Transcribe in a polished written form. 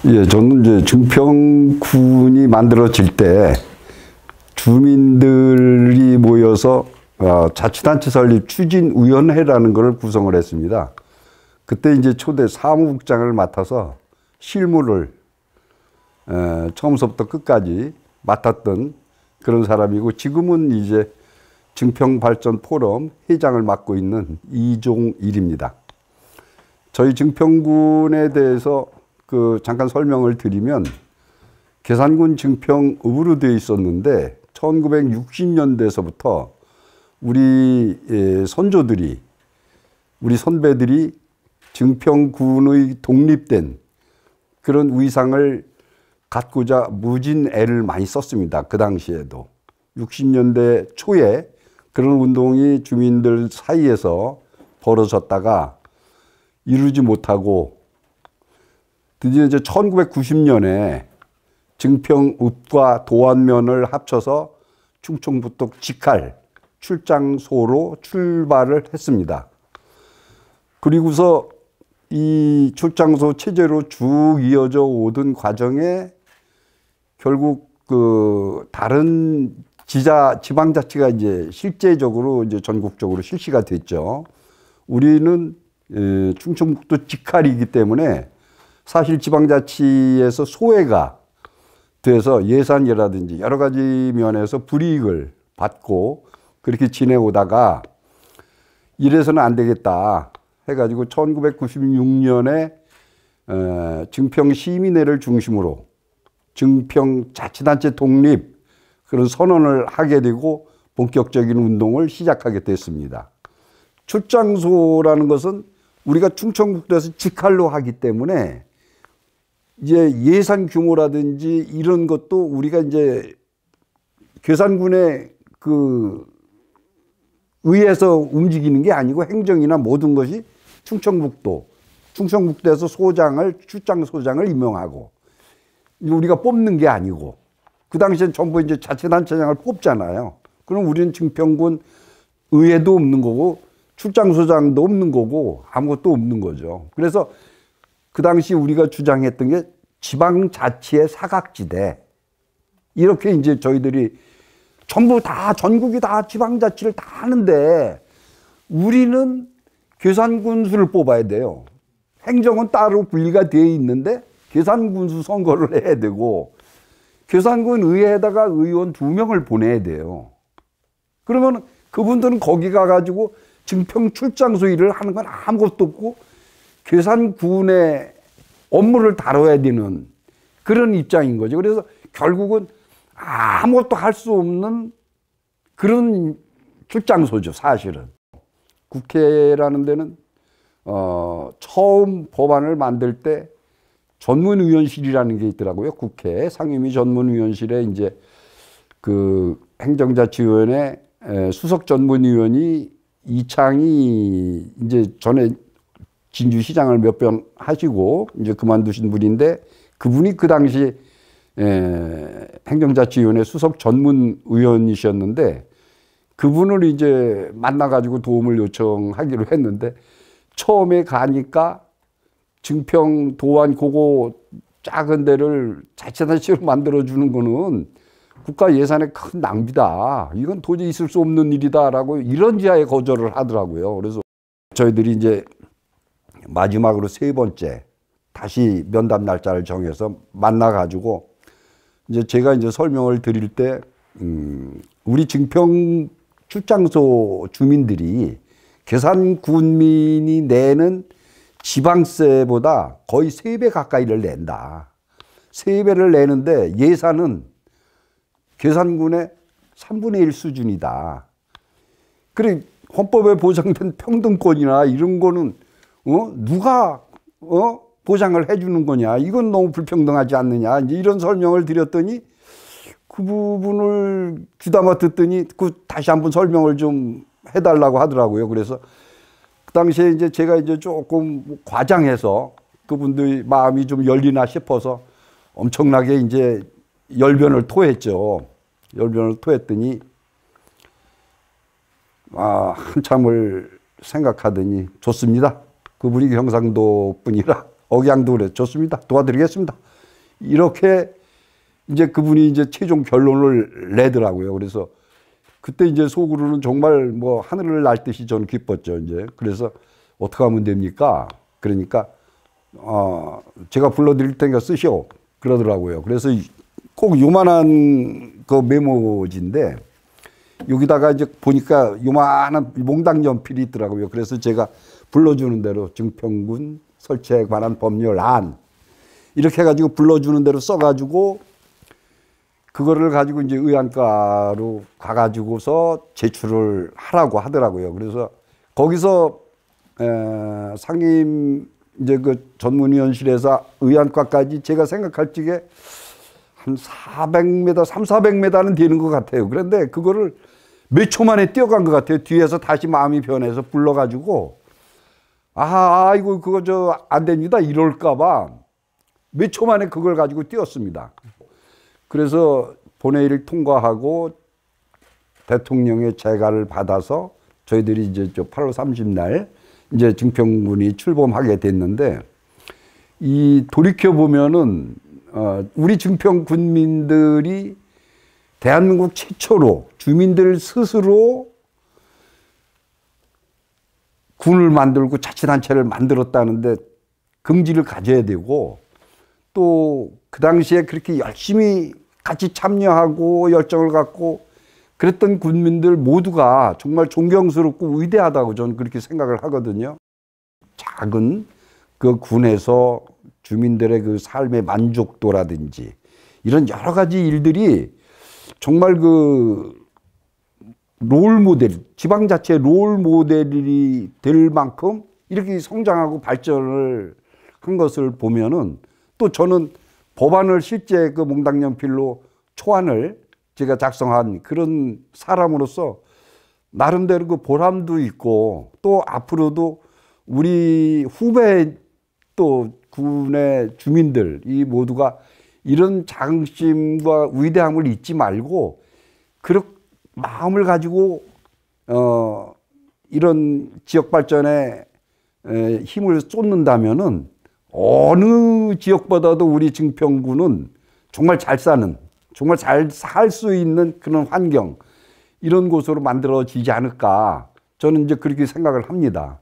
예, 저는 이제 증평군이 만들어질 때 주민들이 모여서 자치단체 설립 추진위원회라는 것을 구성을 했습니다. 그때 이제 초대 사무국장을 맡아서 실무를 처음부터 끝까지 맡았던 그런 사람이고, 지금은 이제 증평발전포럼 회장을 맡고 있는 이종일입니다. 저희 증평군에 대해서 잠깐 설명을 드리면, 계산군 증평읍으로 되어 있었는데 1960년대에서부터 우리 선조들이, 우리 선배들이 증평군의 독립된 그런 위상을 갖고자 무진 애를 많이 썼습니다. 그 당시에도 60년대 초에 그런 운동이 주민들 사이에서 벌어졌다가 이루지 못하고, 드디어 이제 1990년에 증평읍과 도안면을 합쳐서 충청북도 직할 출장소로 출발을 했습니다. 그리고서 이 출장소 체제로 쭉 이어져 오던 과정에 결국 다른 지방자치가 이제 실제적으로 이제 전국적으로 실시가 됐죠. 우리는 충청북도 직할이기 때문에 사실 지방자치에서 소외가 돼서 예산이라든지 여러 가지 면에서 불이익을 받고 그렇게 지내오다가 이래서는 안 되겠다 해가지고 1996년에 증평시민회를 중심으로 증평자치단체 독립 그런 선언을 하게 되고 본격적인 운동을 시작하게 됐습니다. 출장소라는 것은 우리가 충청북도에서 직할로 하기 때문에 이제 예산 규모라든지 이런 것도 우리가 이제 계산군의 의회에서 움직이는 게 아니고 행정이나 모든 것이 충청북도에서 출장소장을 임명하고 우리가 뽑는 게 아니고, 그 당시엔 전부 이제 자치단체장을 뽑잖아요. 그럼 우리는 증평군 의회도 없는 거고 출장소장도 없는 거고 아무것도 없는 거죠. 그래서 그 당시 우리가 주장했던 게 지방자치의 사각지대, 이렇게 이제 저희들이 전부 다 전국이 다 지방자치를 다 하는데 우리는 계산군수를 뽑아야 돼요. 행정은 따로 분리가 되어 있는데 계산군수 선거를 해야 되고 계산군 의회에다가 의원 2명을 보내야 돼요. 그러면 그분들은 거기 가가지고 증평 출장소 일을 하는 건 아무것도 없고 계산군의 업무를 다뤄야 되는 그런 입장인 거죠. 그래서 결국은 아무것도 할 수 없는 그런 출장소죠, 사실은. 국회라는 데는 처음 법안을 만들 때 전문위원실이라는 게 있더라고요. 국회 상임위 전문위원실에 이제 행정자치위원회 수석 전문위원이 이창희 이제 전에 진주시장을 몇 번 하시고 이제 그만두신 분인데, 그분이 그 당시 행정자치위원회 수석 전문위원이셨는데 그분을 이제 만나가지고 도움을 요청하기로 했는데, 처음에 가니까 증평 도안 그거 작은 데를 자치단체로 만들어주는 거는 국가 예산의 큰 낭비다. 이건 도저히 있을 수 없는 일이다라고 이런 지하에 거절을 하더라고요. 그래서 저희들이 이제 마지막으로 3번째 다시 면담 날짜를 정해서 만나가지고 이제 제가 이제 설명을 드릴 때, 우리 증평 출장소 주민들이 계산군민이 내는 지방세보다 거의 3배 가까이를 낸다. 3배를 내는데 예산은 계산군의 3분의 1 수준이다. 그래, 헌법에 보장된 평등권이나 이런 거는 누가 보장을 해주는 거냐, 이건 너무 불평등하지 않느냐, 이제 이런 설명을 드렸더니 그 부분을 귀담아 듣더니 다시 한번 설명을 좀 해달라고 하더라고요. 그래서 그 당시에 이제 제가 이제 조금 과장해서 그분들 마음이 좀 열리나 싶어서 엄청나게 이제 열변을 토했죠. 열변을 토했더니 한참을 생각하더니 좋습니다. 그분이 경상도 분이라 억양도 그래. 좋습니다. 도와드리겠습니다. 이렇게 이제 그분이 이제 최종 결론을 내더라고요. 그래서 그때 이제 속으로는 정말 뭐 하늘을 날 듯이 저는 기뻤죠. 이제 그래서 어떻게 하면 됩니까? 그러니까 제가 불러드릴 테니까 쓰시오 그러더라고요. 그래서 꼭 요만한 그 메모지인데 여기다가 이제 보니까 요만한 몽당 연필이 있더라고요. 그래서 제가 불러주는 대로 증평군 설치에 관한 법률안 이렇게 해가지고 불러주는 대로 써가지고 그거를 가지고 이제 의안과로 가가지고서 제출을 하라고 하더라고요. 그래서 거기서 상임 이제 그 전문위원실에서 의안과까지 제가 생각할 적에 한 400m, 400m는 되는 것 같아요. 그런데 그거를 몇 초 만에 뛰어간 것 같아요. 뒤에서 다시 마음이 변해서 불러가지고 아이고 그거 저 안 됩니다 이럴까봐 몇 초 만에 그걸 가지고 뛰었습니다. 그래서 본회의를 통과하고 대통령의 재가를 받아서 저희들이 이제 8월 30날 이제 증평군이 출범하게 됐는데 이 돌이켜 보면은 우리 증평 군민들이 대한민국 최초로 주민들 스스로 군을 만들고 자치단체를 만들었다는데 긍지를 가져야 되고 또 그 당시에 그렇게 열심히 같이 참여하고 열정을 갖고 그랬던 군민들 모두가 정말 존경스럽고 위대하다고 저는 그렇게 생각을 하거든요. 작은 그 군에서 주민들의 그 삶의 만족도라든지 이런 여러 가지 일들이 정말 그 롤 모델, 지방 자체의 롤 모델이 될 만큼 이렇게 성장하고 발전을 한 것을 보면은 또 저는 법안을 실제 그 몽당연필로 초안을 제가 작성한 그런 사람으로서 나름대로 그 보람도 있고 또 앞으로도 우리 후배 또 군의 주민들 이 모두가 이런 자긍심과 위대함을 잊지 말고 그런 마음을 가지고 이런 지역 발전에 힘을 쏟는다면은 어느 지역보다도 우리 증평군은 정말 잘 사는 정말 잘 살 수 있는 그런 환경 이런 곳으로 만들어지지 않을까 저는 이제 그렇게 생각을 합니다.